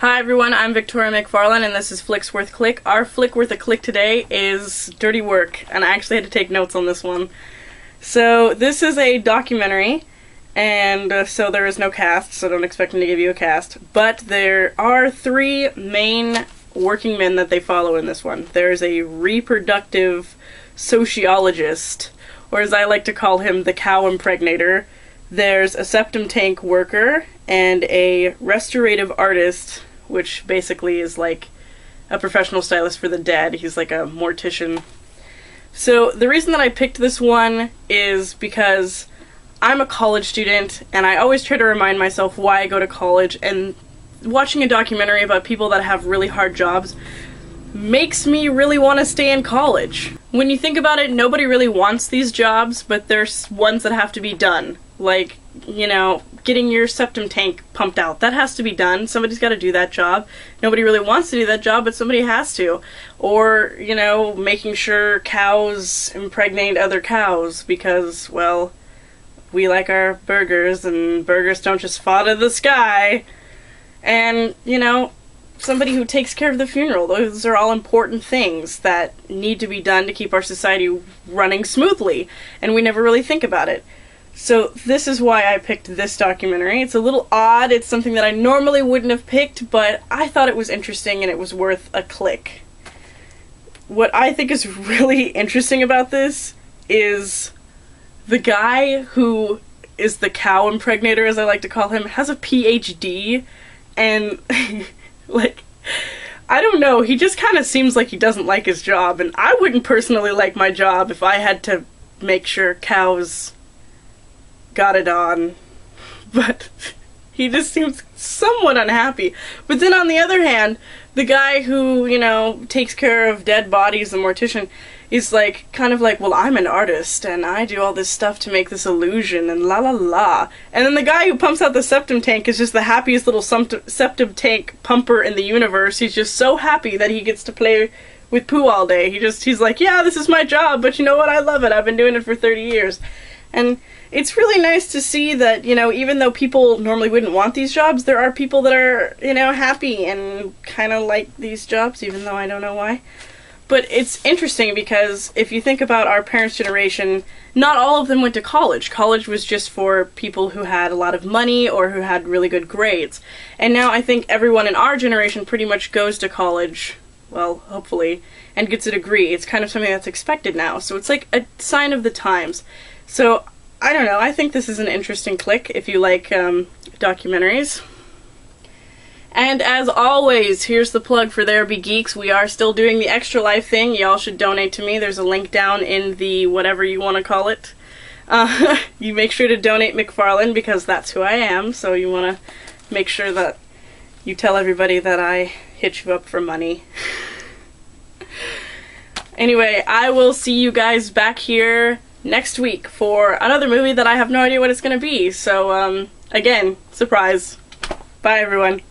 Hi everyone, I'm Victoria McFarlane and this is Flix Worth Clix. Our Flick Worth a Click today is Dirty Work, and I actually had to take notes on this one. So this is a documentary, and so there is no cast, so don't expect me to give you a cast. But there are three main working men that they follow in this one. There's a reproductive sociologist, or as I like to call him, the cow impregnator. There's a septum tank worker and a restorative artist, which basically is like a professional stylist for the dead. He's like a mortician. So the reason that I picked this one is because I'm a college student and I always try to remind myself why I go to college, and watching a documentary about people that have really hard jobs makes me really want to stay in college. When you think about it, nobody really wants these jobs, but there's ones that have to be done. Like, you know, getting your septum tank pumped out. That has to be done. Somebody's got to do that job. Nobody really wants to do that job, but somebody has to. Or, you know, making sure cows impregnate other cows because, well, we like our burgers, and burgers don't just fall out of the sky. And, you know, somebody who takes care of the funeral. Those are all important things that need to be done to keep our society running smoothly, and we never really think about it. So this is why I picked this documentary. It's a little odd. It's something that I normally wouldn't have picked, but I thought it was interesting and it was worth a click. What I think is really interesting about this is the guy who is the cow impregnator, as I like to call him, has a PhD, and like, I don't know, he just kind of seems like he doesn't like his job, and I wouldn't personally like my job if I had to make sure cows got it on, but he just seems somewhat unhappy. But then on the other hand, the guy who, you know, takes care of dead bodies, the mortician, is like, kind of like, well, I'm an artist and I do all this stuff to make this illusion and la la la. And then the guy who pumps out the septum tank is just the happiest little septum tank pumper in the universe. He's just so happy that he gets to play with poo all day. He's like, yeah, this is my job, but you know what, I love it. I've been doing it for 30 years. And it's really nice to see that, you know, even though people normally wouldn't want these jobs, there are people that are, you know, happy and kind of like these jobs, even though I don't know why. But it's interesting because if you think about our parents' generation, not all of them went to college. College was just for people who had a lot of money or who had really good grades. And now I think everyone in our generation pretty much goes to college, well, hopefully, and gets a degree. It's kind of something that's expected now. So it's like a sign of the times. So, I don't know, I think this is an interesting click if you like documentaries. And as always, here's the plug for There Be Geeks. We are still doing the Extra Life thing. Y'all should donate to me. There's a link down in the whatever you want to call it. You make sure to donate McFarlane because that's who I am, so you want to make sure that you tell everybody that I hit you up for money. Anyway, I will see you guys back here next week for another movie that I have no idea what it's going to be. So, again, surprise. Bye, everyone.